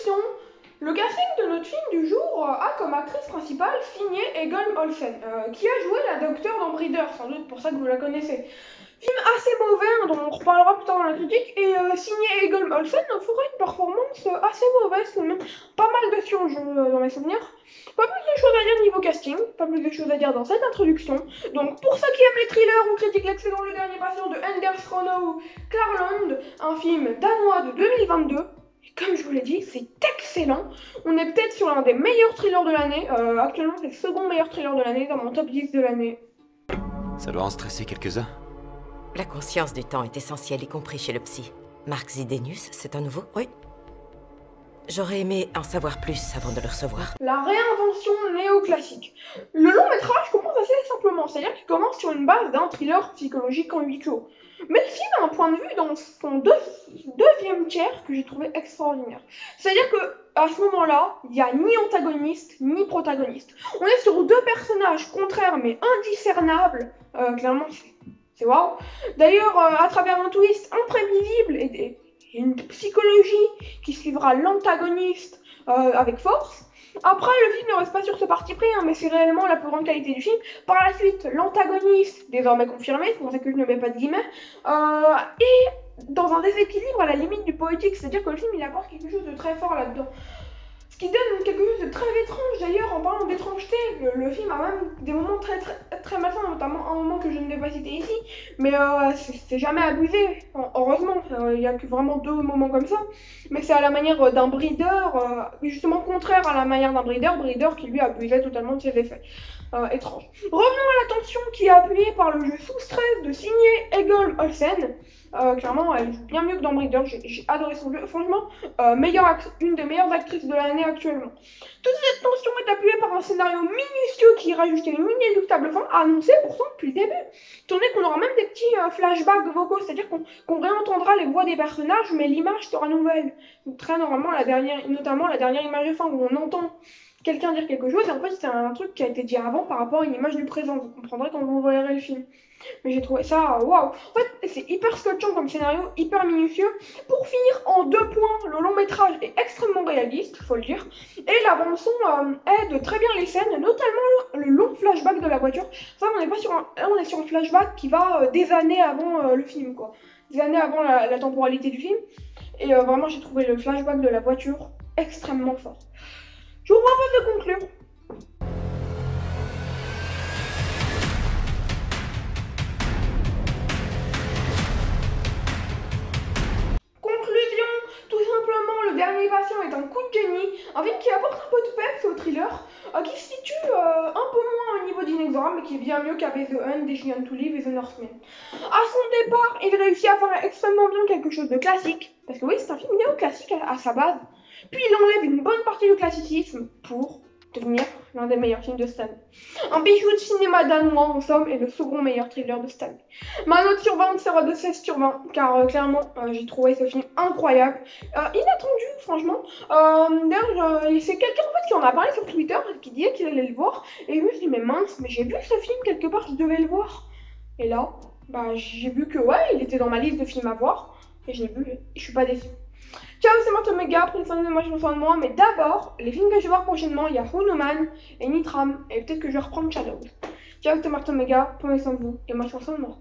introduction, le casting de notre film du jour a comme actrice principale Signe Egon Olsen, qui a joué la docteure dans Breeder, sans doute pour ça que vous la connaissez. Film assez mauvais, dont on reparlera plus tard dans la critique, et signé Egon Olsen fera une performance assez mauvaise, tout de même. Pas mal de surjeux dans mes souvenirs. Pas plus de choses à dire niveau casting, pas plus de choses à dire dans cette introduction. Donc pour ceux qui aiment les thrillers, on critique l'excellent Le Dernier Patient de Anders Ronau Klarlund, un film danois de 2022. Comme je vous l'ai dit, c'est excellent. On est peut-être sur l'un des meilleurs thrillers de l'année. Actuellement, c'est le second meilleur thriller de l'année, dans mon top 10 de l'année. Ça doit en stresser quelques-uns. La conscience du temps est essentielle, y compris chez le psy. Marc Zidenius, c'est un nouveau? Oui. J'aurais aimé en savoir plus avant de le recevoir. La réinvention néoclassique. Le long métrage commence assez simplement, c'est-à-dire qu'il commence sur une base d'un thriller psychologique en huis clos. Mais le film a un point de vue dans son deuxième tiers que j'ai trouvé extraordinaire. C'est-à-dire que à ce moment-là, il n'y a ni antagoniste ni protagoniste. On est sur deux personnages contraires mais indiscernables. Clairement, c'est waouh. D'ailleurs, à travers un twist imprévisible et une psychologie qui suivra l'antagoniste avec force. Après, le film ne reste pas sur ce parti pris, mais c'est réellement la plus grande qualité du film. Par la suite, l'antagoniste, désormais confirmé, c'est pour ça que je ne mets pas de guillemets, est dans un déséquilibre à la limite du poétique, c'est-à-dire que le film il apporte quelque chose de très fort là-dedans. Ce qui donne quelque chose de très étrange d'ailleurs. En parlant d'étrangeté, le film a même des moments très malsains, notamment un moment que je ne vais pas citer ici, mais c'est jamais abusé, heureusement, il n'y a que vraiment deux moments comme ça, mais c'est à la manière d'un breeder, justement contraire à la manière d'un breeder qui lui abusait totalement de ses effets. Étrange. Revenons à la tension qui est appuyée par le jeu sous stress de signer Egon Olsen. Clairement, elle joue bien mieux que dans Breeder, j'ai adoré son jeu, franchement, une des meilleures actrices de l'année actuellement. Toute cette tension est appuyée par un scénario minutieux qui rajoute une inéluctable fin, annoncée pourtant depuis le début. Étant donné qu'on aura même des petits flashbacks vocaux, c'est-à-dire qu'on réentendra les voix des personnages, mais l'image sera nouvelle. Donc, très normalement, notamment la dernière image de fin où on entend quelqu'un dire quelque chose, et en fait c'est un truc qui a été dit avant par rapport à une image du présent, vous comprendrez quand vous verrez le film. Mais j'ai trouvé ça waouh. En fait c'est hyper scotchant comme scénario, hyper minutieux. Pour finir en 2 points, le long métrage est extrêmement réaliste, faut le dire, et la bande son aide très bien les scènes, notamment le long flashback de la voiture. Ça on n'est pas sur là on est sur un flashback qui va des années avant le film quoi, des années avant la temporalité du film, et vraiment j'ai trouvé le flashback de la voiture extrêmement fort. Je vous propose de conclure. Conclusion, tout simplement, Le Dernier Patient est un coup de génie, un film qui apporte un peu de peps au thriller, qui se situe un peu moins au niveau d'Inexorable, mais qui est bien mieux qu'avec The Hunt, Decision to Live et The Northman. À son départ, il réussit à faire extrêmement bien quelque chose de classique, parce que oui, c'est un film néoclassique à sa base, puis il enlève une bonne partie du classicisme pour devenir l'un des meilleurs films de cette année. Un bijou de cinéma danois en somme et le second meilleur thriller de cette année. Ma note sur 20 sera de 16 sur 20 car clairement j'ai trouvé ce film incroyable, inattendu franchement. D'ailleurs c'est quelqu'un en fait qui en a parlé sur Twitter, qui disait qu'il allait le voir, et je me suis dit mais mince, mais j'ai vu ce film quelque part, je devais le voir. Et là, j'ai vu que ouais, il était dans ma liste de films à voir, et je l'ai vu et je suis pas déçue. Ciao, c'est Martin Mega, prenez soin de moi, je me sens de moi, mais d'abord, les films que je vais voir prochainement, il y a Hunuman et Nitram, et peut-être que je vais reprendre Shadows. Ciao, c'est Martin Mega, prenez soin de vous, et moi je me sens de moi.